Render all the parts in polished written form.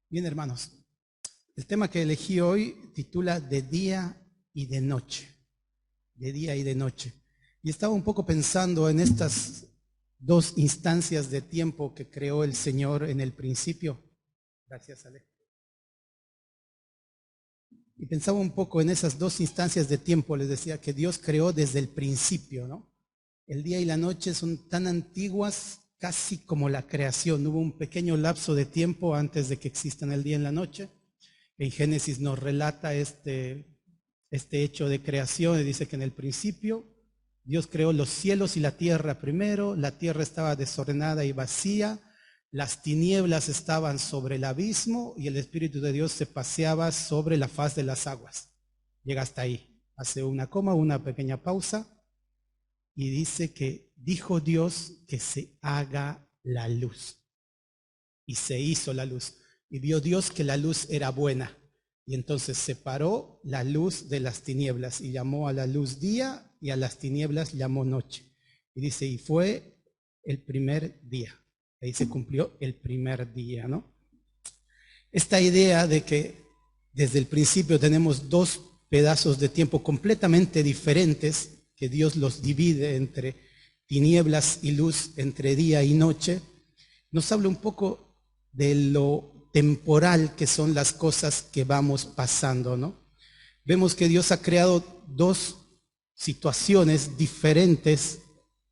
Bien, hermanos, el tema que elegí hoy titula De día y de noche. De día y de noche. Y estaba un poco pensando en estas dos instancias de tiempo que creó el Señor en el principio. Gracias, Ale. Y pensaba un poco en esas dos instancias de tiempo. Les decía que Dios creó desde el principio, ¿no? El día y la noche son tan antiguas casi como la creación. Hubo un pequeño lapso de tiempo antes de que existan el día y la noche. En Génesis nos relata este hecho de creación y dice que en el principio Dios creó los cielos y la tierra primero. La tierra estaba desordenada y vacía. Las tinieblas estaban sobre el abismo y el Espíritu de Dios se paseaba sobre la faz de las aguas. Llega hasta ahí. Hace una coma, una pequeña pausa. Y dice que dijo Dios que se haga la luz. Y se hizo la luz. Y vio Dios que la luz era buena. Y entonces separó la luz de las tinieblas y llamó a la luz día y a las tinieblas llamó noche. Y dice, y fue el primer día. Ahí se cumplió el primer día, ¿no? Esta idea de que desde el principio tenemos dos pedazos de tiempo completamente diferentes, que Dios los divide entre tinieblas y luz, entre día y noche, nos habla un poco de lo temporal que son las cosas que vamos pasando, ¿no? Vemos que Dios ha creado dos situaciones diferentes,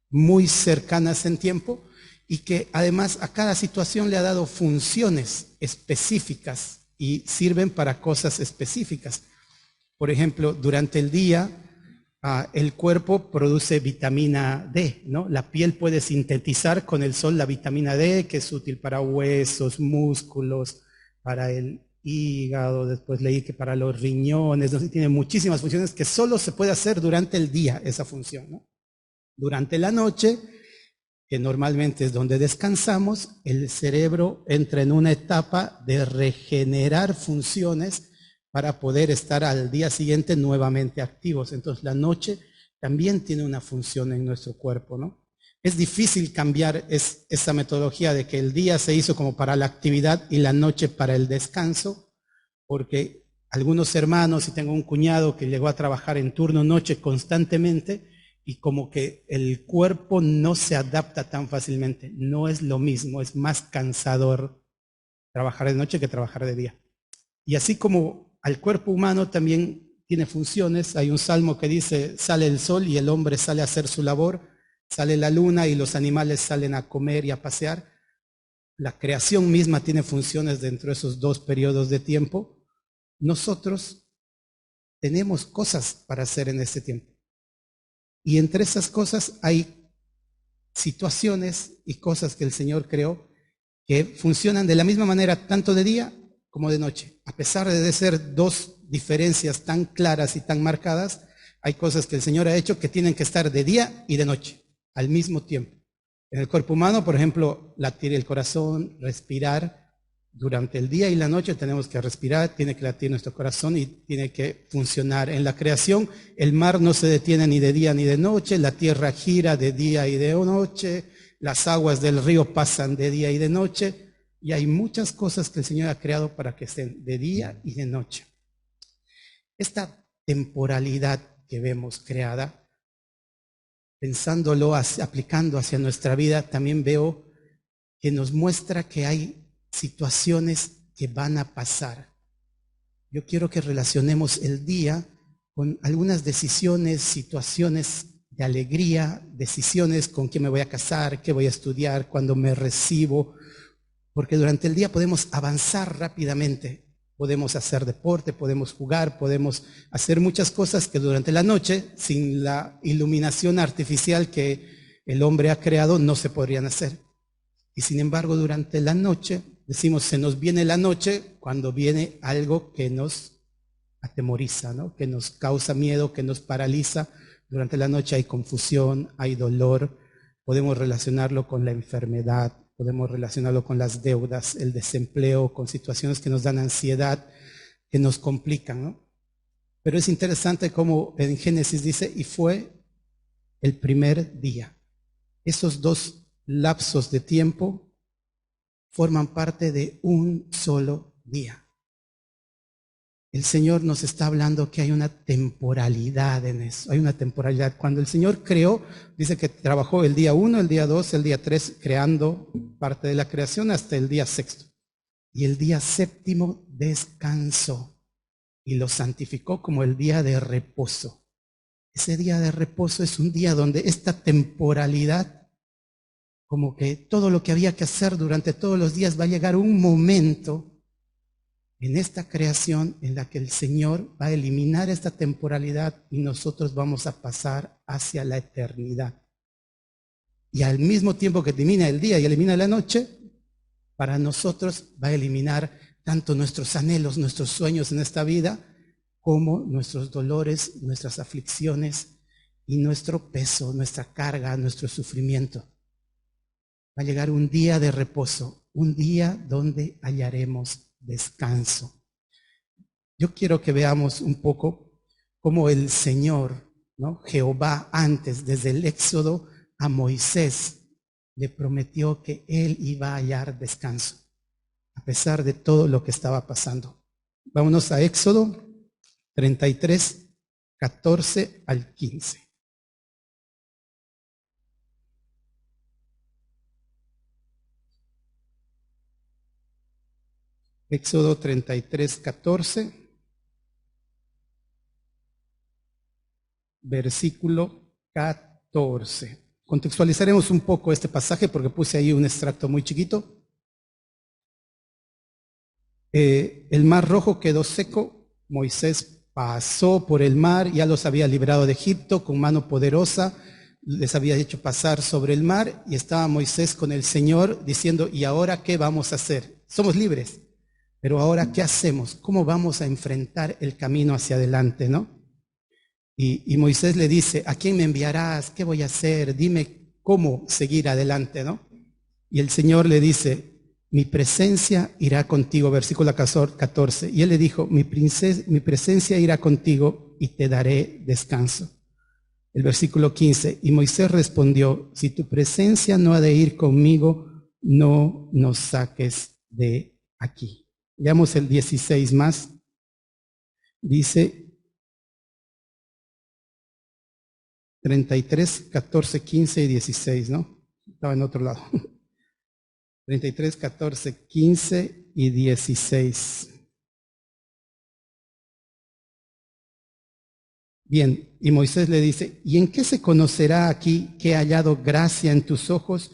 muy cercanas en tiempo, y que además a cada situación le ha dado funciones específicas y sirven para cosas específicas. Por ejemplo, durante el día el cuerpo produce vitamina D, ¿no? La piel puede sintetizar con el sol la vitamina D, que es útil para huesos, músculos, para el hígado, después leí que para los riñones, ¿no? Tiene muchísimas funciones que solo se puede hacer durante el día, esa función, ¿no? Durante la noche, que normalmente es donde descansamos, el cerebro entra en una etapa de regenerar funciones para poder estar al día siguiente nuevamente activos. Entonces la noche también tiene una función en nuestro cuerpo, ¿no? Es difícil cambiar esa metodología de que el día se hizo como para la actividad y la noche para el descanso, porque algunos hermanos, y tengo un cuñado que llegó a trabajar en turno noche constantemente, y como que el cuerpo no se adapta tan fácilmente. No es lo mismo, es más cansador trabajar de noche que trabajar de día. Y así como al cuerpo humano también tiene funciones, hay un salmo que dice, sale el sol y el hombre sale a hacer su labor, sale la luna y los animales salen a comer y a pasear. La creación misma tiene funciones dentro de esos dos periodos de tiempo. Nosotros tenemos cosas para hacer en este tiempo. Y entre esas cosas hay situaciones y cosas que el Señor creó que funcionan de la misma manera tanto de día como de noche. A pesar de ser dos diferencias tan claras y tan marcadas, hay cosas que el Señor ha hecho que tienen que estar de día y de noche, al mismo tiempo. En el cuerpo humano, por ejemplo, latir el corazón, respirar. Durante el día y la noche tenemos que respirar, tiene que latir nuestro corazón y tiene que funcionar. En la creación, el mar no se detiene ni de día ni de noche, la tierra gira de día y de noche, las aguas del río pasan de día y de noche, y hay muchas cosas que el Señor ha creado para que estén de día y de noche. Esta temporalidad que vemos creada, pensándolo, aplicando hacia nuestra vida, también veo que nos muestra que hay situaciones que van a pasar. Yo quiero que relacionemos el día con algunas decisiones, situaciones de alegría, decisiones con quién me voy a casar, qué voy a estudiar, cuándo me recibo, porque durante el día podemos avanzar rápidamente, podemos hacer deporte, podemos jugar, podemos hacer muchas cosas que durante la noche, sin la iluminación artificial que el hombre ha creado, no se podrían hacer. Y sin embargo, durante la noche, decimos, se nos viene la noche cuando viene algo que nos atemoriza, ¿no? Que nos causa miedo, que nos paraliza. Durante la noche hay confusión, hay dolor. Podemos relacionarlo con la enfermedad, podemos relacionarlo con las deudas, el desempleo, con situaciones que nos dan ansiedad, que nos complican, ¿no? Pero es interesante como en Génesis dice, y fue el primer día. Esos dos lapsos de tiempo forman parte de un solo día. El Señor nos está hablando que hay una temporalidad en eso, hay una temporalidad. Cuando el Señor creó, dice que trabajó el día 1, el día 2, el día 3, creando parte de la creación hasta el día sexto. Y el día séptimo descansó y lo santificó como el día de reposo. Ese día de reposo es un día donde esta temporalidad, como que todo lo que había que hacer durante todos los días, va a llegar un momento en esta creación en la que el Señor va a eliminar esta temporalidad y nosotros vamos a pasar hacia la eternidad. Y al mismo tiempo que elimina el día y elimina la noche, para nosotros va a eliminar tanto nuestros anhelos, nuestros sueños en esta vida, como nuestros dolores, nuestras aflicciones y nuestro peso, nuestra carga, nuestro sufrimiento. Va a llegar un día de reposo, un día donde hallaremos descanso. Yo quiero que veamos un poco cómo el Señor, ¿no? Jehová, antes, desde el Éxodo a Moisés, le prometió que él iba a hallar descanso, a pesar de todo lo que estaba pasando. Vámonos a Éxodo 33, 14 al 15. Éxodo 33, 14, versículo 14. Contextualizaremos un poco este pasaje porque puse ahí un extracto muy chiquito. El mar rojo quedó seco, Moisés pasó por el mar, ya los había librado de Egipto con mano poderosa, les había hecho pasar sobre el mar y estaba Moisés con el Señor diciendo, ¿y ahora qué vamos a hacer? Somos libres, pero ahora ¿qué hacemos? ¿Cómo vamos a enfrentar el camino hacia adelante, no? Y Moisés le dice, ¿a quién me enviarás? ¿Qué voy a hacer? Dime cómo seguir adelante, ¿no? Y el Señor le dice, mi presencia irá contigo, versículo 14. Y él le dijo, mi presencia irá contigo y te daré descanso. El versículo 15, y Moisés respondió, si tu presencia no ha de ir conmigo, no nos saques de aquí. Veamos el 16 más. Dice 33, 14, 15 y 16, ¿no? Estaba en otro lado. 33, 14, 15 y 16. Bien, y Moisés le dice, ¿y en qué se conocerá aquí que he hallado gracia en tus ojos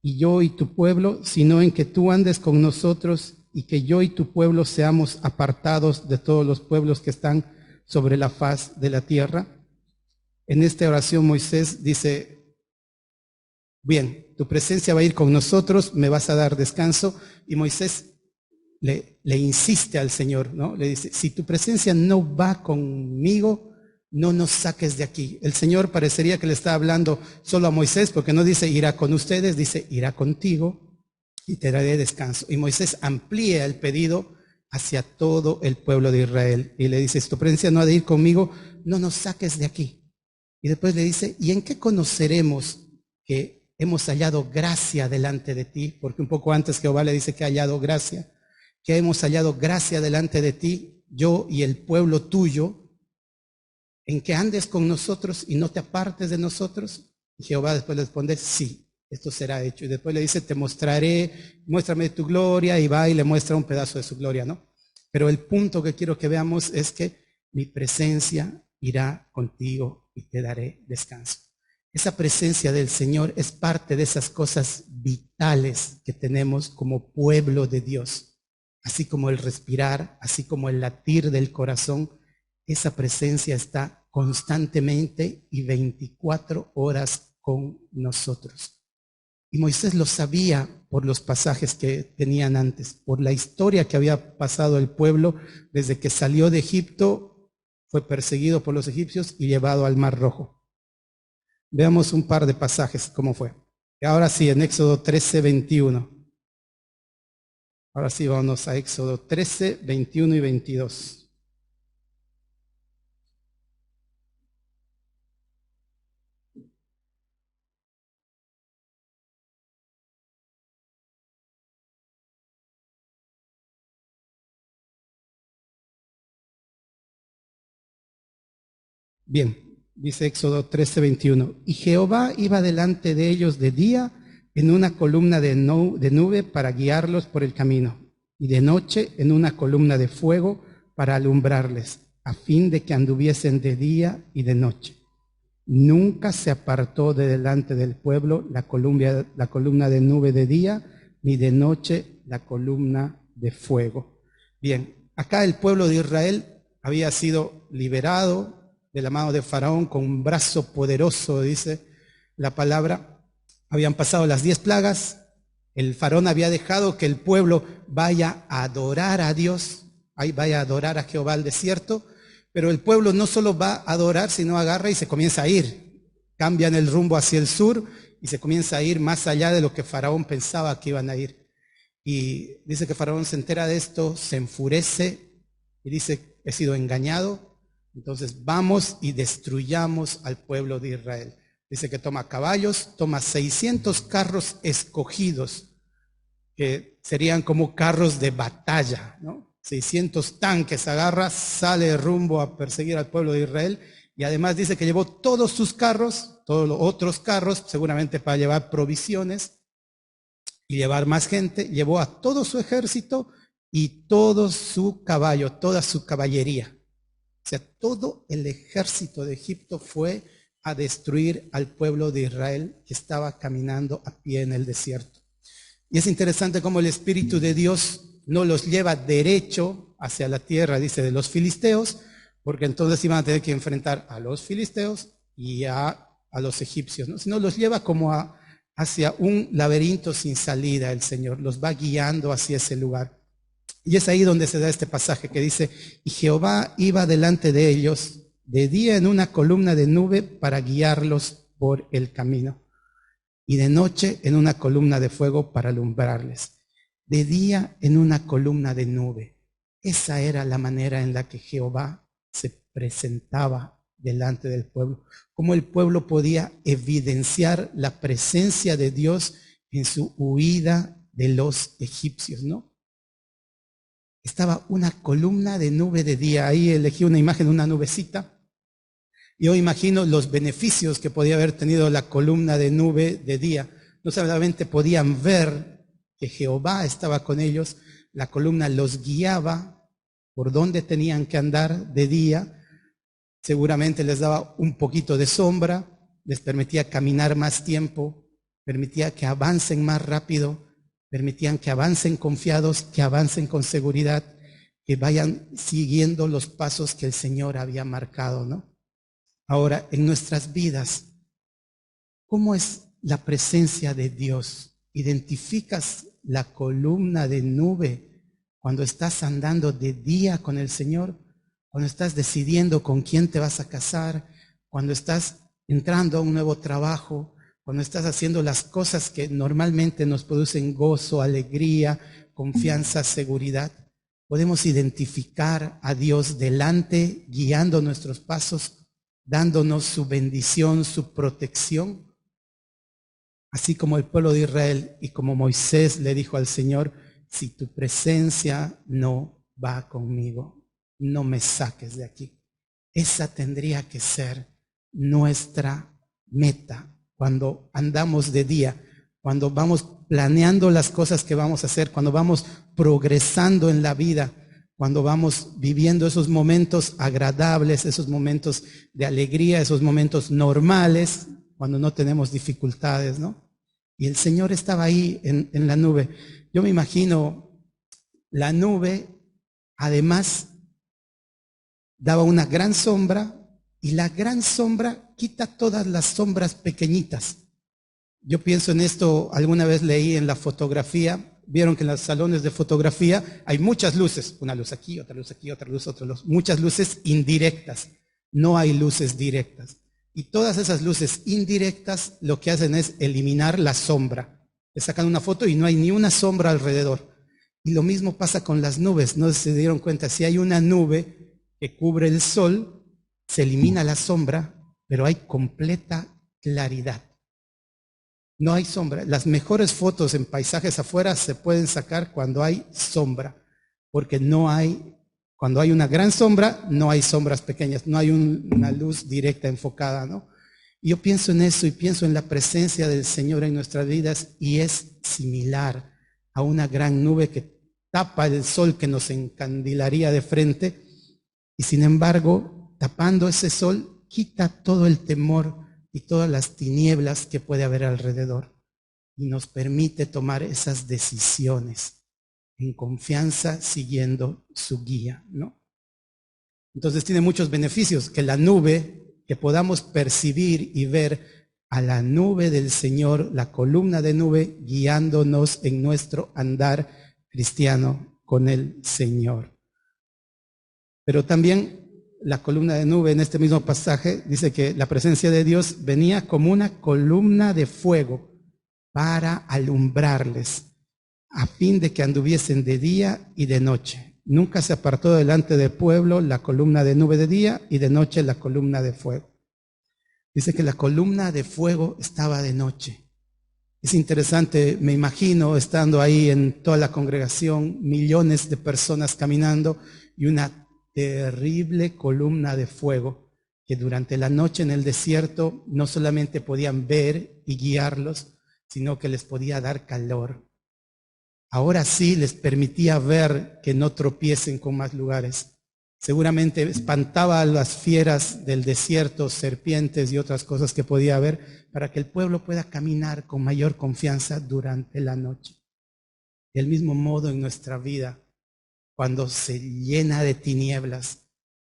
y yo y tu pueblo, sino en que tú andes con nosotros y que yo y tu pueblo seamos apartados de todos los pueblos que están sobre la faz de la tierra? En esta oración Moisés dice, bien, tu presencia va a ir con nosotros, me vas a dar descanso. Y Moisés le insiste al Señor, ¿no? Le dice, si tu presencia no va conmigo, no nos saques de aquí. El Señor parecería que le está hablando solo a Moisés, porque no dice irá con ustedes, dice irá contigo y te daré descanso. Y Moisés amplía el pedido hacia todo el pueblo de Israel y le dice, si tu presencia no ha de ir conmigo, no nos saques de aquí. Y después le dice, ¿y en qué conoceremos que hemos hallado gracia delante de ti? Porque un poco antes Jehová le dice que ha hallado gracia, que hemos hallado gracia delante de ti, yo y el pueblo tuyo, en que andes con nosotros y no te apartes de nosotros. Y Jehová después le responde, sí, esto será hecho. Y después le dice, te mostraré, muéstrame tu gloria, y va y le muestra un pedazo de su gloria, ¿no? Pero el punto que quiero que veamos es que mi presencia irá contigo y te daré descanso. Esa presencia del Señor es parte de esas cosas vitales que tenemos como pueblo de Dios, así como el respirar, así como el latir del corazón. Esa presencia está constantemente y 24 horas con nosotros. Y Moisés lo sabía por los pasajes que tenían antes, por la historia que había pasado el pueblo desde que salió de Egipto, fue perseguido por los egipcios y llevado al Mar Rojo. Veamos un par de pasajes, cómo fue. Ahora sí, en Éxodo 13, 21. Ahora sí, vamos a Éxodo 13, 21 y 22. Bien, dice Éxodo 13:21. Y Jehová iba delante de ellos de día en una columna de nube para guiarlos por el camino, y de noche en una columna de fuego para alumbrarles, a fin de que anduviesen de día y de noche. Nunca se apartó de delante del pueblo la columna de nube de día, ni de noche la columna de fuego. Bien, acá el pueblo de Israel había sido liberado de la mano de Faraón con un brazo poderoso, dice la palabra. Habían pasado las 10 plagas, el Faraón había dejado que el pueblo vaya a adorar a Dios, vaya a adorar a Jehová al desierto, pero el pueblo no solo va a adorar, sino agarra y se comienza a ir. Cambian el rumbo hacia el sur y se comienza a ir más allá de lo que Faraón pensaba que iban a ir. Y dice que Faraón se entera de esto, se enfurece y dice: he sido engañado, entonces vamos y destruyamos al pueblo de Israel. Dice que toma caballos, toma 600 carros escogidos, que serían como carros de batalla, ¿no? 600 tanques, agarra, sale rumbo a perseguir al pueblo de Israel, y además dice que llevó todos sus carros, todos los otros carros, seguramente para llevar provisiones y llevar más gente, llevó a todo su ejército y todo su caballo, toda su caballería. O sea, todo el ejército de Egipto fue a destruir al pueblo de Israel que estaba caminando a pie en el desierto. Y es interesante cómo el Espíritu de Dios no los lleva derecho hacia la tierra, dice, de los filisteos, porque entonces iban a tener que enfrentar a los filisteos y a los egipcios, ¿no? Sino los lleva como hacia un laberinto sin salida. El Señor los va guiando hacia ese lugar. Y es ahí donde se da este pasaje que dice: y Jehová iba delante de ellos de día en una columna de nube para guiarlos por el camino, y de noche en una columna de fuego para alumbrarles. De día en una columna de nube. Esa era la manera en la que Jehová se presentaba delante del pueblo. Cómo el pueblo podía evidenciar la presencia de Dios en su huida de los egipcios, ¿no? Estaba una columna de nube de día. Ahí elegí una imagen de una nubecita. Yo imagino los beneficios que podía haber tenido la columna de nube de día. No solamente podían ver que Jehová estaba con ellos, la columna los guiaba por donde tenían que andar de día, seguramente les daba un poquito de sombra, les permitía caminar más tiempo, permitía que avancen más rápido, permitían que avancen confiados, que avancen con seguridad, que vayan siguiendo los pasos que el Señor había marcado, ¿no? Ahora, en nuestras vidas, ¿cómo es la presencia de Dios? ¿Identificas la columna de nube cuando estás andando de día con el Señor? Cuando estás decidiendo con quién te vas a casar, cuando estás entrando a un nuevo trabajo, cuando estás haciendo las cosas que normalmente nos producen gozo, alegría, confianza, seguridad. Podemos identificar a Dios delante, guiando nuestros pasos, dándonos su bendición, su protección. Así como el pueblo de Israel y como Moisés le dijo al Señor: si tu presencia no va conmigo, no me saques de aquí. Esa tendría que ser nuestra meta cuando andamos de día, cuando vamos planeando las cosas que vamos a hacer, cuando vamos progresando en la vida, cuando vamos viviendo esos momentos agradables, esos momentos de alegría, esos momentos normales, cuando no tenemos dificultades, ¿no? Y el Señor estaba ahí en la nube. Yo me imagino la nube, además, daba una gran sombra, y la gran sombra quita todas las sombras pequeñitas. Yo pienso en esto, alguna vez leí en la fotografía, vieron que en los salones de fotografía hay muchas luces, una luz aquí, otra luz aquí, otra luz, muchas luces indirectas, no hay luces directas. Y todas esas luces indirectas lo que hacen es eliminar la sombra. Le sacan una foto y no hay ni una sombra alrededor. Y lo mismo pasa con las nubes, no se dieron cuenta, si hay una nube que cubre el sol, se elimina la sombra, pero hay completa claridad. No hay sombra. Las mejores fotos en paisajes afuera se pueden sacar cuando hay sombra, porque no hay Cuando hay una gran sombra, no hay sombras pequeñas, no hay una luz directa enfocada, ¿no? Y yo pienso en eso y pienso en la presencia del Señor en nuestras vidas y es similar a una gran nube que tapa el sol que nos encandilaría de frente y sin embargo, tapando ese sol, quita todo el temor y todas las tinieblas que puede haber alrededor y nos permite tomar esas decisiones en confianza siguiendo su guía, ¿no? Entonces tiene muchos beneficios, que la nube, que podamos percibir y ver a la nube del Señor, la columna de nube, guiándonos en nuestro andar cristiano con el Señor. Pero también la columna de nube en este mismo pasaje dice que la presencia de Dios venía como una columna de fuego para alumbrarles, a fin de que anduviesen de día y de noche. Nunca se apartó delante del pueblo la columna de nube de día y de noche la columna de fuego. Dice que la columna de fuego estaba de noche. Es interesante, me imagino estando ahí en toda la congregación, millones de personas caminando y una terrible columna de fuego que durante la noche en el desierto no solamente podían ver y guiarlos, sino que les podía dar calor. Ahora sí les permitía ver que no tropiecen con más lugares. Seguramente espantaba a las fieras del desierto, serpientes y otras cosas que podía haber, para que el pueblo pueda caminar con mayor confianza durante la noche. Del mismo modo en nuestra vida, cuando se llena de tinieblas,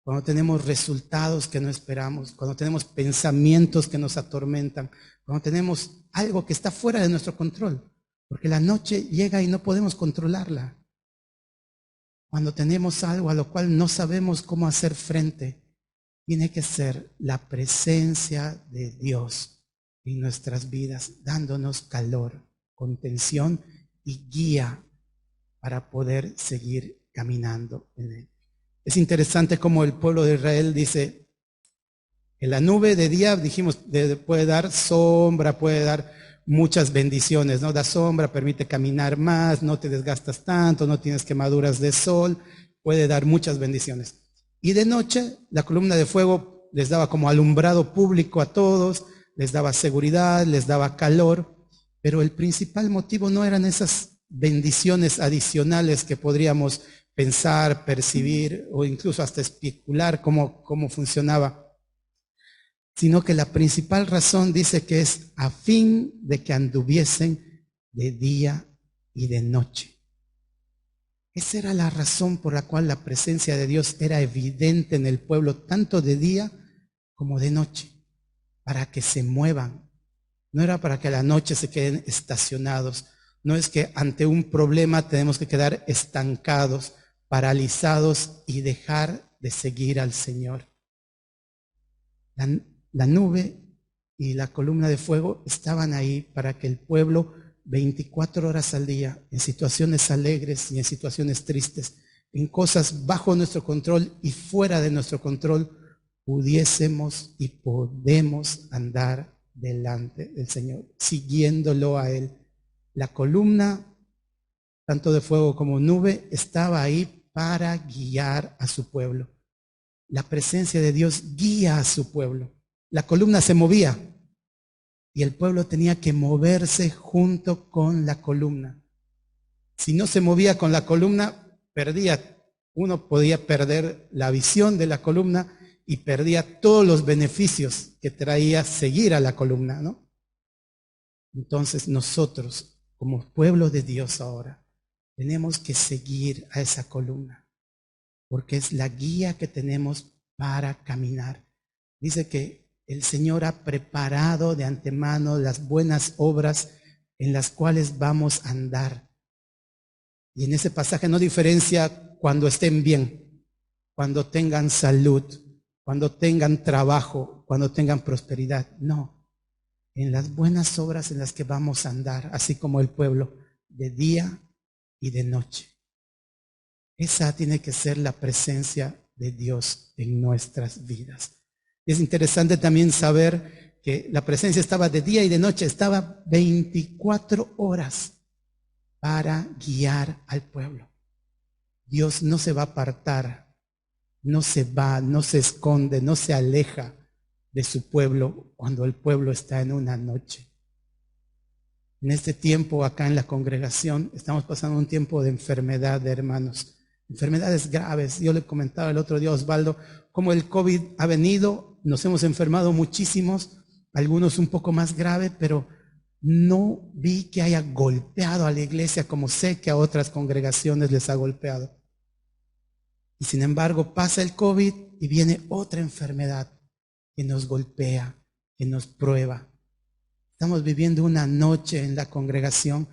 cuando tenemos resultados que no esperamos, cuando tenemos pensamientos que nos atormentan, cuando tenemos algo que está fuera de nuestro control, porque la noche llega y no podemos controlarla. Cuando tenemos algo a lo cual no sabemos cómo hacer frente, tiene que ser la presencia de Dios en nuestras vidas, dándonos calor, contención y guía para poder seguir caminando en él. Es interesante cómo el pueblo de Israel dice, en la nube de día, dijimos, puede dar sombra, puede dar muchas bendiciones, ¿no? Da sombra, permite caminar más, no te desgastas tanto, no tienes quemaduras de sol, puede dar muchas bendiciones. Y de noche, la columna de fuego les daba como alumbrado público a todos, les daba seguridad, les daba calor, pero el principal motivo no eran esas bendiciones adicionales que podríamos pensar, percibir o incluso hasta especular cómo funcionaba, sino que la principal razón dice que es a fin de que anduviesen de día y de noche. Esa era la razón por la cual la presencia de Dios era evidente en el pueblo, tanto de día como de noche, para que se muevan. No era para que a la noche se queden estacionados. No es que ante un problema tenemos que quedar estancados, paralizados y dejar de seguir al Señor. La nube y la columna de fuego estaban ahí para que el pueblo 24 horas al día, en situaciones alegres y en situaciones tristes, en cosas bajo nuestro control y fuera de nuestro control, pudiésemos y podemos andar delante del Señor, siguiéndolo a Él. La columna, tanto de fuego como nube, estaba ahí para guiar a su pueblo. La presencia de Dios guía a su pueblo. La columna se movía y el pueblo tenía que moverse junto con la columna. Si no se movía con la columna, perdía. Uno podía perder la visión de la columna y perdía todos los beneficios que traía seguir a la columna, ¿no? Entonces nosotros, como pueblo de Dios ahora, tenemos que seguir a esa columna, porque es la guía que tenemos para caminar. Dice que el Señor ha preparado de antemano las buenas obras en las cuales vamos a andar. Y en ese pasaje no diferencia cuando estén bien, cuando tengan salud, cuando tengan trabajo, cuando tengan prosperidad. No, en las buenas obras en las que vamos a andar, así como el pueblo, de día y de noche. Esa tiene que ser la presencia de Dios en nuestras vidas. Es interesante también saber que la presencia estaba de día y de noche, estaba 24 horas para guiar al pueblo. Dios no se va a apartar no se va, no se esconde, no se aleja de su pueblo cuando el pueblo está en una noche. En este tiempo acá en la congregación estamos pasando un tiempo de enfermedad, de hermanos, enfermedades graves. Yo le comentaba el otro día a Osvaldo cómo el COVID ha venido, nos hemos enfermado muchísimos, algunos un poco más grave, pero no vi que haya golpeado a la iglesia como sé que a otras congregaciones les ha golpeado. Y sin embargo pasa el COVID y viene otra enfermedad que nos golpea, que nos prueba. Estamos viviendo una noche en la congregación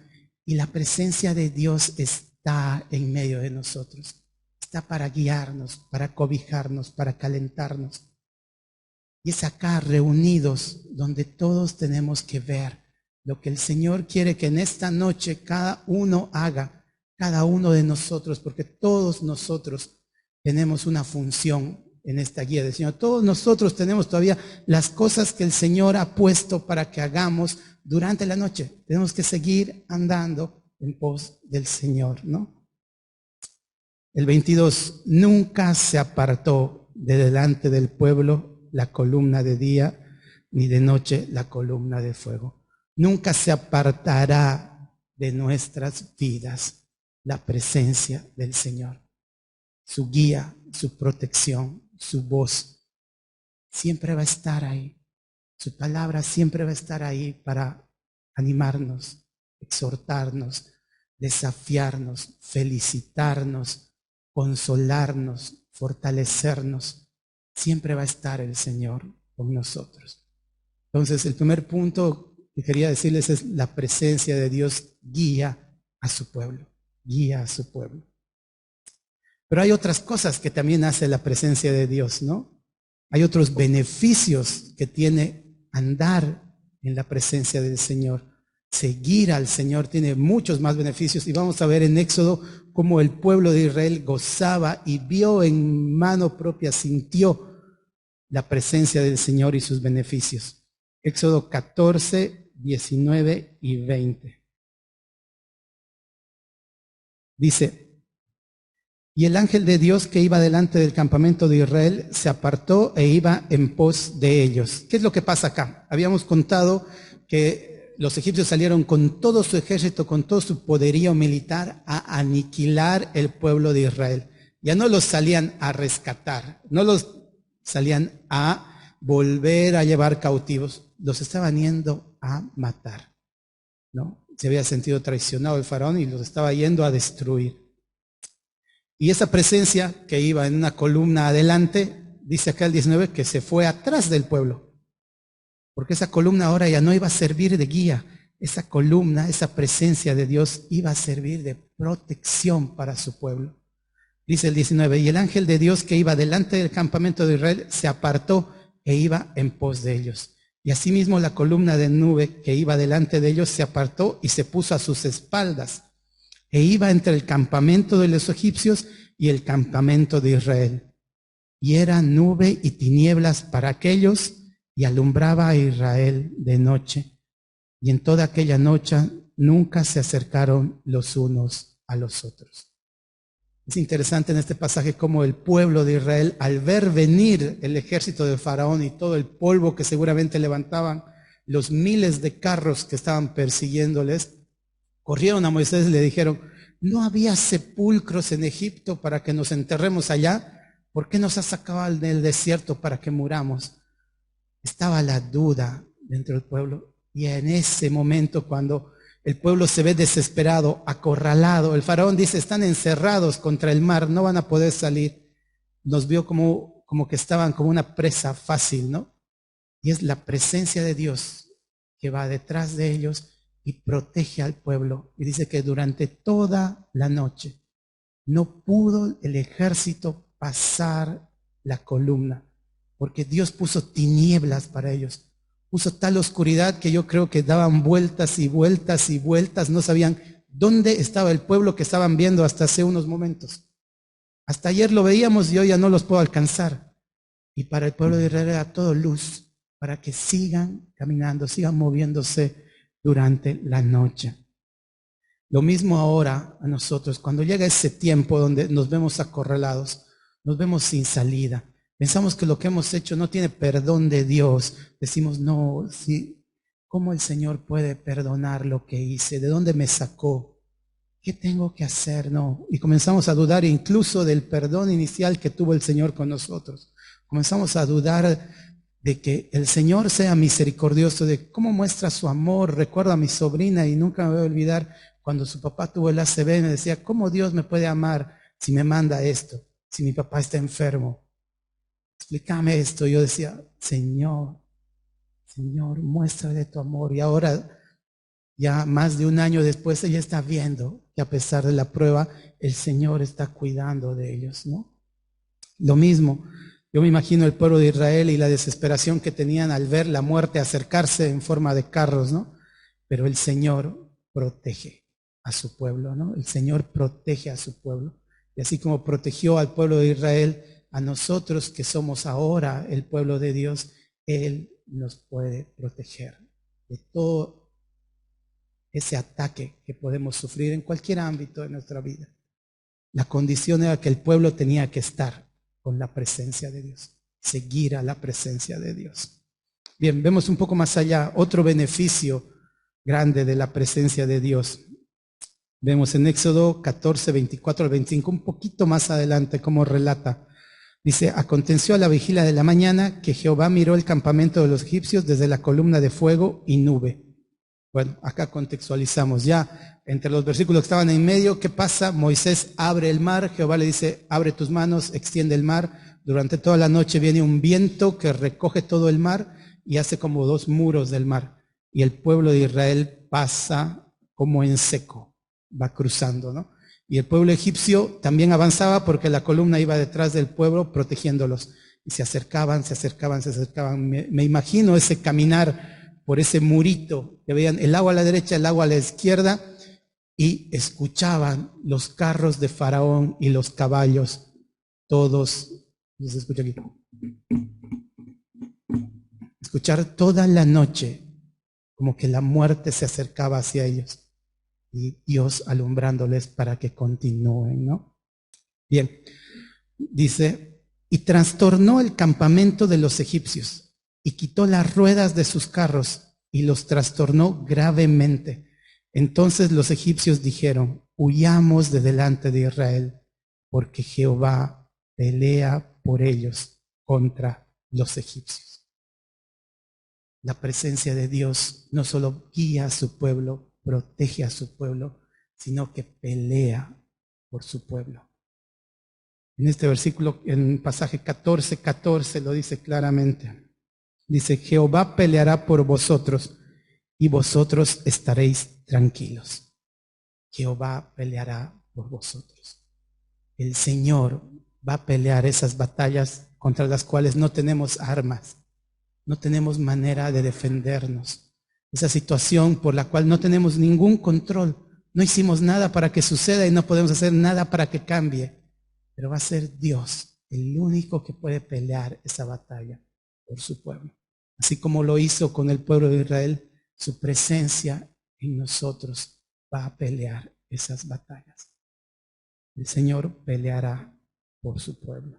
y la presencia de Dios está en medio de nosotros. Está para guiarnos, para cobijarnos, para calentarnos. Y es acá reunidos donde todos tenemos que ver lo que el Señor quiere que en esta noche cada uno haga, cada uno de nosotros, porque todos nosotros tenemos una función en esta guía del Señor. Todos nosotros tenemos todavía las cosas que el Señor ha puesto para que hagamos durante la noche. Tenemos que seguir andando en pos del Señor, ¿no? El 22, nunca se apartó de delante del pueblo la columna de día, ni de noche la columna de fuego. Nunca se apartará de nuestras vidas la presencia del Señor. Su guía, su protección, su voz siempre va a estar ahí. Su palabra siempre va a estar ahí para animarnos, exhortarnos, desafiarnos, felicitarnos, consolarnos, fortalecernos. Siempre va a estar el Señor con nosotros. Entonces, el primer punto que quería decirles es la presencia de Dios guía a su pueblo, guía a su pueblo. Pero hay otras cosas que también hace la presencia de Dios, ¿no? Hay otros beneficios que tiene andar en la presencia del Señor. Seguir al Señor tiene muchos más beneficios y vamos a ver en Éxodo cómo el pueblo de Israel gozaba y vio en mano propia, sintió la presencia del Señor y sus beneficios. Éxodo 14, 19 y 20. Dice: y el ángel de Dios que iba delante del campamento de Israel se apartó e iba en pos de ellos. ¿Qué es lo que pasa acá? Habíamos contado que los egipcios salieron con todo su ejército, con todo su poderío militar a aniquilar el pueblo de Israel. Ya no los salían a rescatar, no los salían a volver a llevar cautivos, los estaban yendo a matar, ¿no? Se había sentido traicionado el faraón y los estaba yendo a destruir. Y esa presencia que iba en una columna adelante, dice acá el 19, que se fue atrás del pueblo. Porque esa columna ahora ya no iba a servir de guía. Esa columna, esa presencia de Dios iba a servir de protección para su pueblo. Dice el 19, y el ángel de Dios que iba delante del campamento de Israel se apartó e iba en pos de ellos. Y asimismo la columna de nube que iba delante de ellos se apartó y se puso a sus espaldas. E iba entre el campamento de los egipcios y el campamento de Israel. Y era nube y tinieblas para aquellos, y alumbraba a Israel de noche. Y en toda aquella noche nunca se acercaron los unos a los otros. Es interesante en este pasaje cómo el pueblo de Israel, al ver venir el ejército de Faraón y todo el polvo que seguramente levantaban, los miles de carros que estaban persiguiéndoles, corrieron a Moisés y le dijeron: ¿no había sepulcros en Egipto para que nos enterremos allá? ¿Por qué nos has sacado del desierto para que muramos? Estaba la duda dentro del pueblo. Y en ese momento, cuando el pueblo se ve desesperado, acorralado, el faraón dice: están encerrados contra el mar, no van a poder salir. Nos vio como que estaban como una presa fácil, ¿no? Y es la presencia de Dios que va detrás de ellos y protege al pueblo. Y dice que durante toda la noche no pudo el ejército pasar la columna, porque Dios puso tinieblas para ellos. Puso tal oscuridad que yo creo que daban vueltas y vueltas y vueltas, no sabían dónde estaba el pueblo que estaban viendo hasta hace unos momentos. Hasta ayer lo veíamos y hoy ya no los puedo alcanzar. Y para el pueblo de Israel era todo luz, para que sigan caminando, sigan moviéndose durante la noche. Lo mismo ahora a nosotros, cuando llega ese tiempo donde nos vemos acorralados, nos vemos sin salida. Pensamos que lo que hemos hecho no tiene perdón de Dios. Decimos, no, sí, ¿cómo el Señor puede perdonar lo que hice? ¿De dónde me sacó? ¿Qué tengo que hacer? No. Y comenzamos a dudar incluso del perdón inicial que tuvo el Señor con nosotros. Comenzamos a dudar de que el Señor sea misericordioso, de cómo muestra su amor. Recuerdo a mi sobrina y nunca me voy a olvidar cuando su papá tuvo el ACV, me decía, ¿cómo Dios me puede amar si me manda esto? Si mi papá está enfermo. Explícame esto. Yo decía, Señor, muéstrale tu amor. Y ahora, ya más de un año después, ella está viendo que a pesar de la prueba, el Señor está cuidando de ellos, ¿no? Lo mismo, yo me imagino el pueblo de Israel y la desesperación que tenían al ver la muerte acercarse en forma de carros, ¿no? Pero el Señor protege a su pueblo, ¿no? El Señor protege a su pueblo. Y así como protegió al pueblo de Israel, a nosotros que somos ahora el pueblo de Dios, Él nos puede proteger de todo ese ataque que podemos sufrir en cualquier ámbito de nuestra vida. La condición era que el pueblo tenía que estar con la presencia de Dios, seguir a la presencia de Dios. Bien, vemos un poco más allá otro beneficio grande de la presencia de Dios. Vemos en Éxodo 14, 24 al 25, un poquito más adelante, como relata. Dice, aconteció a la vigilia de la mañana que Jehová miró el campamento de los egipcios desde la columna de fuego y nube. Bueno, acá contextualizamos ya entre los versículos que estaban en medio. ¿Qué pasa? Moisés abre el mar, Jehová le dice, abre tus manos, extiende el mar. Durante toda la noche viene un viento que recoge todo el mar y hace como dos muros del mar. Y el pueblo de Israel pasa como en seco, va cruzando, ¿no? Y el pueblo egipcio también avanzaba porque la columna iba detrás del pueblo protegiéndolos. Y se acercaban. Me imagino ese caminar por ese murito, que veían el agua a la derecha, el agua a la izquierda, y escuchaban los carros de Faraón y los caballos, todos, se escucha aquí, escuchar toda la noche, como que la muerte se acercaba hacia ellos, y Dios alumbrándoles para que continúen, ¿no? Bien, dice, y trastornó el campamento de los egipcios, y quitó las ruedas de sus carros, y los trastornó gravemente. Entonces los egipcios dijeron, huyamos de delante de Israel, porque Jehová pelea por ellos contra los egipcios. La presencia de Dios no solo guía a su pueblo, protege a su pueblo, sino que pelea por su pueblo. En este versículo, en pasaje 14 lo dice claramente. Dice, Jehová peleará por vosotros y vosotros estaréis tranquilos. Jehová peleará por vosotros. El Señor va a pelear esas batallas contra las cuales no tenemos armas, no tenemos manera de defendernos. Esa situación por la cual no tenemos ningún control. No hicimos nada para que suceda y no podemos hacer nada para que cambie. Pero va a ser Dios el único que puede pelear esa batalla por su pueblo. Así como lo hizo con el pueblo de Israel, su presencia en nosotros va a pelear esas batallas. El Señor peleará por su pueblo.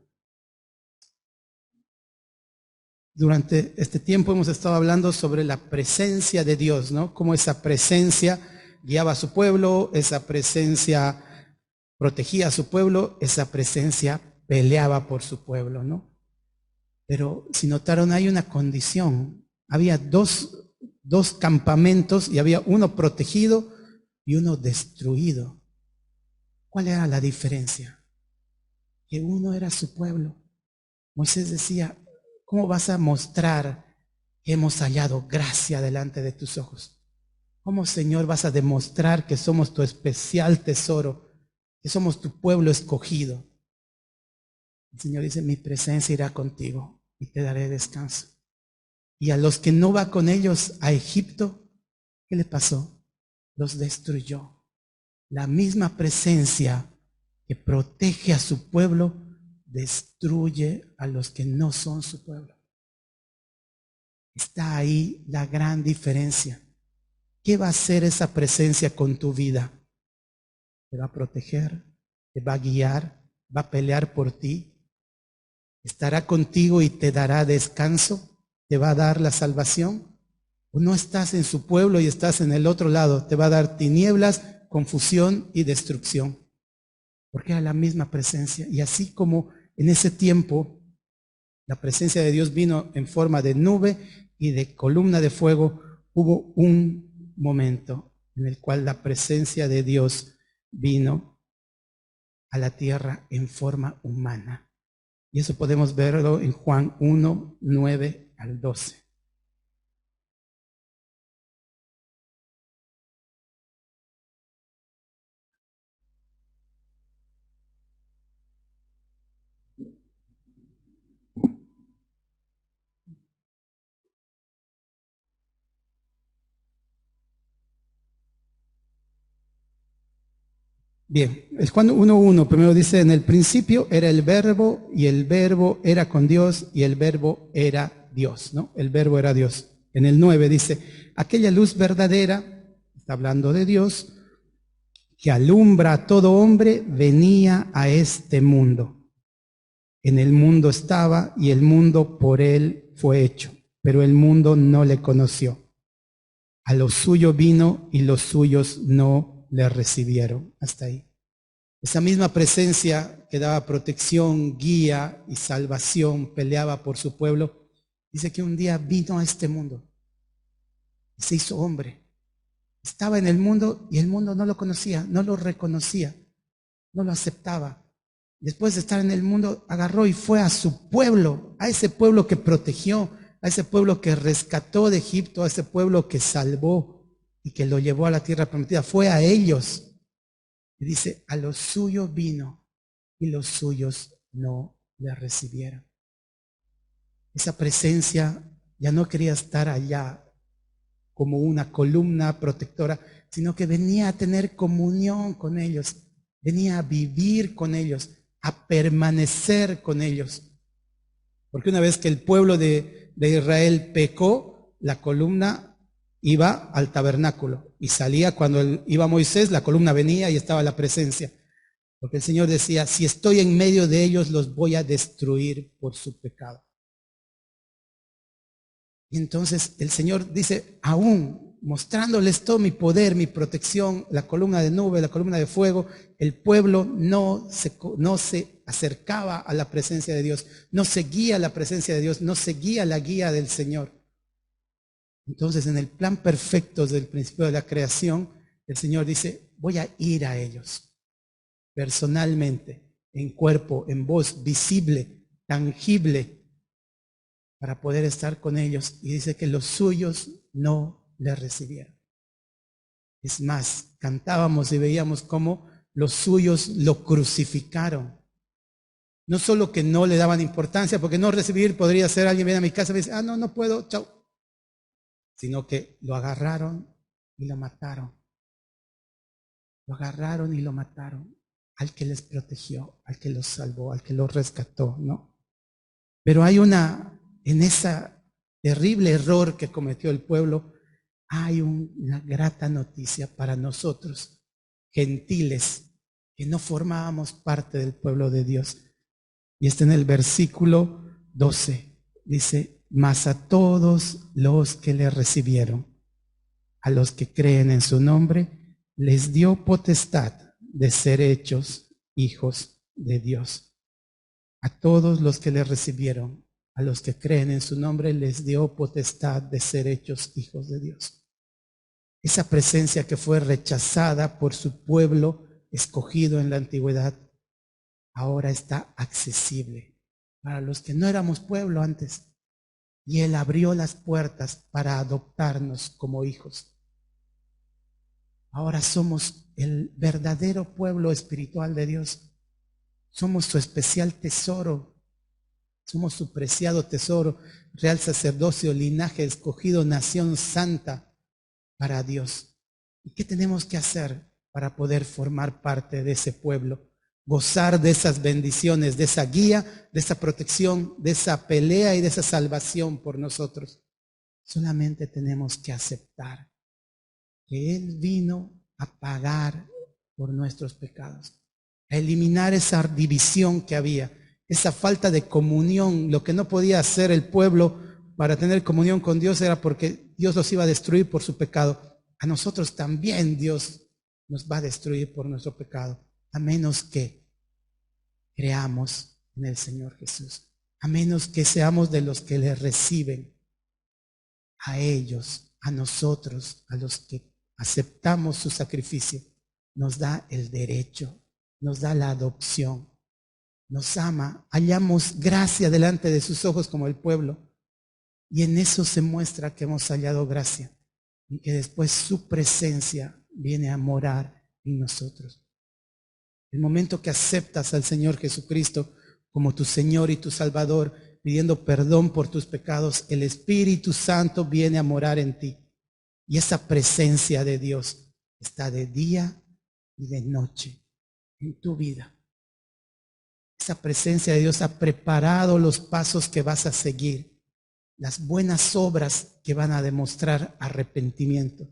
Durante este tiempo hemos estado hablando sobre la presencia de Dios, ¿no? Cómo esa presencia guiaba a su pueblo, esa presencia protegía a su pueblo, esa presencia peleaba por su pueblo, ¿no? Pero si notaron, hay una condición. Había dos campamentos y había uno protegido y uno destruido. ¿Cuál era la diferencia? Que uno era su pueblo. Moisés decía, ¿cómo vas a mostrar que hemos hallado gracia delante de tus ojos? ¿Cómo, Señor, vas a demostrar que somos tu especial tesoro, que somos tu pueblo escogido? El Señor dice, mi presencia irá contigo y te daré descanso. Y a los que no va con ellos a Egipto, ¿qué le pasó? Los destruyó. La misma presencia que protege a su pueblo, destruye a los que no son su pueblo. Está ahí la gran diferencia. ¿Qué va a hacer esa presencia con tu vida? Te va a proteger, te va a guiar, va a pelear por ti, ¿Estará contigo y te dará descanso? ¿Te va a dar la salvación? ¿O no estás en su pueblo y estás en el otro lado? Te va a dar tinieblas, confusión y destrucción. Porque era la misma presencia. Y así como en ese tiempo la presencia de Dios vino en forma de nube y de columna de fuego, hubo un momento en el cual la presencia de Dios vino a la tierra en forma humana. Y eso podemos verlo en Juan 1, 9 al 12. Bien, el Juan 1:1 primero dice, en el principio era el verbo y el verbo era con Dios y el verbo era Dios, ¿no? El verbo era Dios. En el 9 dice, aquella luz verdadera, está hablando de Dios, que alumbra a todo hombre, venía a este mundo. En el mundo estaba y el mundo por él fue hecho, pero el mundo no le conoció. A lo suyo vino y los suyos no le recibieron. Hasta ahí. Esa misma presencia que daba protección, guía y salvación, peleaba por su pueblo, dice que un día vino a este mundo y se hizo hombre. Estaba en el mundo y el mundo no lo conocía, no lo reconocía, no lo aceptaba. Después de estar en el mundo, agarró y fue a su pueblo, a ese pueblo que protegió, a ese pueblo que rescató de Egipto, a ese pueblo que salvó y que lo llevó a la tierra prometida. Fue a ellos. Y dice, a los suyos vino y los suyos no le recibieron. Esa presencia ya no quería estar allá como una columna protectora, sino que venía a tener comunión con ellos, venía a vivir con ellos, a permanecer con ellos. Porque una vez que el pueblo de Israel pecó, la columna iba al tabernáculo y salía cuando iba Moisés, la columna venía y estaba la presencia. Porque el Señor decía, si estoy en medio de ellos, los voy a destruir por su pecado. Y entonces el Señor dice, aún mostrándoles todo mi poder, mi protección, la columna de nube, la columna de fuego, el pueblo no se acercaba a la presencia de Dios, no seguía la presencia de Dios, no seguía la guía del Señor. Entonces, en el plan perfecto del principio de la creación, el Señor dice, voy a ir a ellos, personalmente, en cuerpo, en voz, visible, tangible, para poder estar con ellos. Y dice que los suyos no le recibieron. Es más, cantábamos y veíamos cómo los suyos lo crucificaron. No solo que no le daban importancia, porque no recibir podría ser alguien viene a mi casa y me dice, no puedo, chao. Sino que lo agarraron y lo mataron. Lo agarraron y lo mataron. Al que les protegió, al que los salvó, al que los rescató, ¿no? Pero hay en ese terrible error que cometió el pueblo, hay una grata noticia para nosotros, gentiles, que no formábamos parte del pueblo de Dios. Y está en el versículo 12. Dice, mas a todos los que le recibieron, a los que creen en su nombre, les dio potestad de ser hechos hijos de Dios. A todos los que le recibieron, a los que creen en su nombre, les dio potestad de ser hechos hijos de Dios. Esa presencia que fue rechazada por su pueblo escogido en la antigüedad, ahora está accesible para los que no éramos pueblo antes. Y Él abrió las puertas para adoptarnos como hijos. Ahora somos el verdadero pueblo espiritual de Dios. Somos su especial tesoro. Somos su preciado tesoro, real sacerdocio, linaje escogido, nación santa para Dios. ¿Y qué tenemos que hacer para poder formar parte de ese pueblo? Gozar de esas bendiciones, de esa guía, de esa protección, de esa pelea y de esa salvación por nosotros. Solamente tenemos que aceptar que Él vino a pagar por nuestros pecados, a eliminar esa división que había. esa falta de comunión, lo que no podía hacer el pueblo para tener comunión con Dios era porque Dios los iba a destruir por su pecado. A nosotros también Dios nos va a destruir por nuestro pecado, a menos que creamos en el Señor Jesús, a menos que seamos de los que le reciben. A ellos, a nosotros, a los que aceptamos su sacrificio, nos da el derecho, nos da la adopción, nos ama, hallamos gracia delante de sus ojos como el pueblo, y en eso se muestra que hemos hallado gracia y que después su presencia viene a morar en nosotros. El momento que aceptas al Señor Jesucristo como tu Señor y tu Salvador, pidiendo perdón por tus pecados, el Espíritu Santo viene a morar en ti. Y esa presencia de Dios está de día y de noche en tu vida. Esa presencia de Dios ha preparado los pasos que vas a seguir, las buenas obras que van a demostrar arrepentimiento,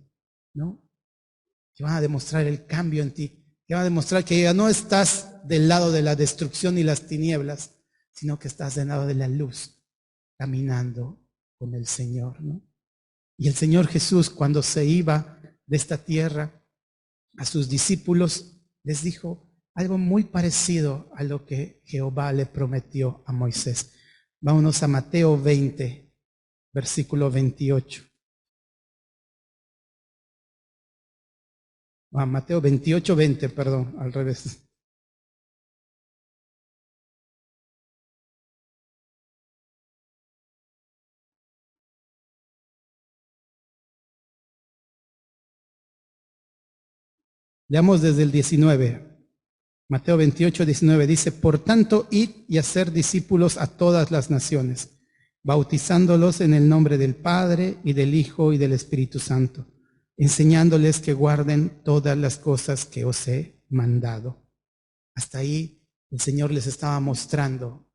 ¿no? Que van a demostrar el cambio en ti, que van a demostrar que ya no estás del lado de la destrucción y las tinieblas, sino que estás del lado de la luz, caminando con el Señor, ¿no? Y el Señor Jesús, cuando se iba de esta tierra, a sus discípulos les dijo algo muy parecido a lo que Jehová le prometió a Moisés. Vámonos a Mateo 20, versículo 28. Mateo 28, 20, perdón, al revés. Leamos desde el 19. Mateo 28, 19 dice: por tanto, id y hacer discípulos a todas las naciones, bautizándolos en el nombre del Padre y del Hijo y del Espíritu Santo, enseñándoles que guarden todas las cosas que os he mandado. Hasta ahí el Señor les estaba mostrando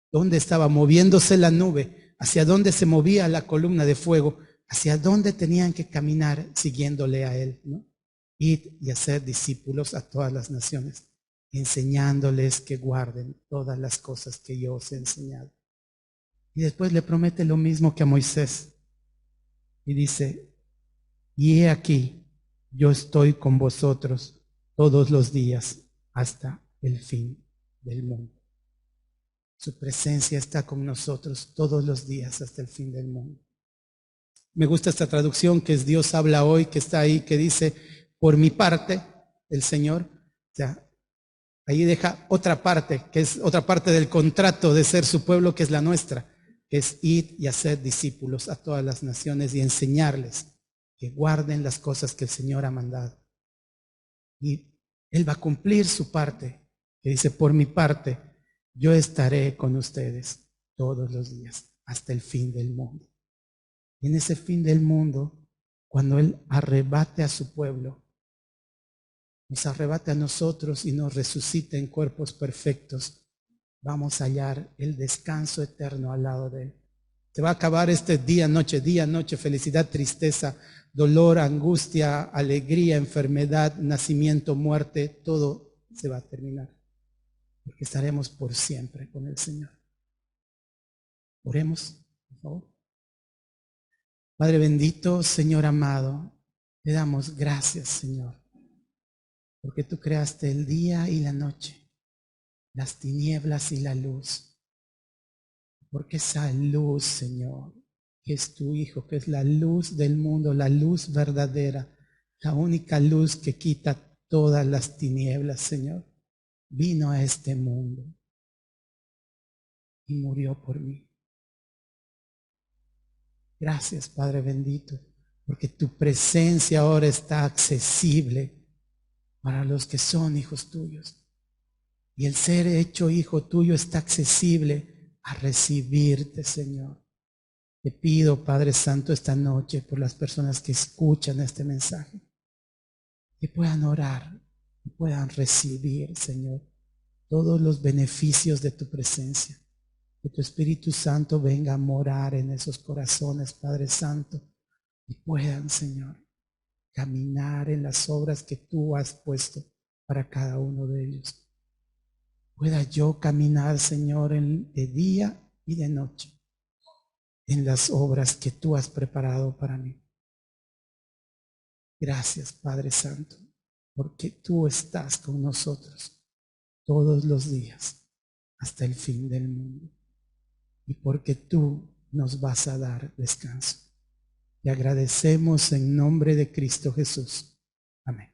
dónde estaba moviéndose la nube, hacia dónde se movía la columna de fuego, hacia dónde tenían que caminar siguiéndole a Él, ¿no? Id y hacer discípulos a todas las naciones, enseñándoles que guarden todas las cosas que yo os he enseñado. Y después le promete lo mismo que a Moisés. Y dice: y he aquí, yo estoy con vosotros todos los días hasta el fin del mundo. Su presencia está con nosotros todos los días hasta el fin del mundo. Me gusta esta traducción que es Dios habla hoy, que está ahí, que dice: por mi parte, el Señor, o sea, ahí deja otra parte, que es otra parte del contrato de ser su pueblo, que es la nuestra, que es ir y hacer discípulos a todas las naciones y enseñarles que guarden las cosas que el Señor ha mandado. Y Él va a cumplir su parte, que dice: por mi parte, yo estaré con ustedes todos los días hasta el fin del mundo. Y en ese fin del mundo, cuando Él arrebate a su pueblo, nos arrebate a nosotros y nos resucite en cuerpos perfectos, vamos a hallar el descanso eterno al lado de Él. Se va a acabar este día, noche, felicidad, tristeza, dolor, angustia, alegría, enfermedad, nacimiento, muerte, todo se va a terminar, porque estaremos por siempre con el Señor. Oremos, por favor. Padre bendito, Señor amado, te damos gracias, Señor, porque tú creaste el día y la noche, las tinieblas y la luz, porque esa luz, Señor, que es tu Hijo, que es la luz del mundo, la luz verdadera, la única luz que quita todas las tinieblas, Señor, vino a este mundo y murió por mí. Gracias, Padre bendito, porque tu presencia ahora está accesible para los que son hijos tuyos. Y el ser hecho hijo tuyo está accesible a recibirte, Señor. Te pido, Padre Santo, esta noche por las personas que escuchan este mensaje, que puedan orar, que puedan recibir, Señor, todos los beneficios de tu presencia. Que tu Espíritu Santo venga a morar en esos corazones, Padre Santo, y puedan, Señor, caminar en las obras que tú has puesto para cada uno de ellos. pueda yo caminar, Señor, de día y de noche en las obras que tú has preparado para mí. Gracias, Padre Santo, porque tú estás con nosotros todos los días hasta el fin del mundo y porque tú nos vas a dar descanso. Te agradecemos en nombre de Cristo Jesús. Amén.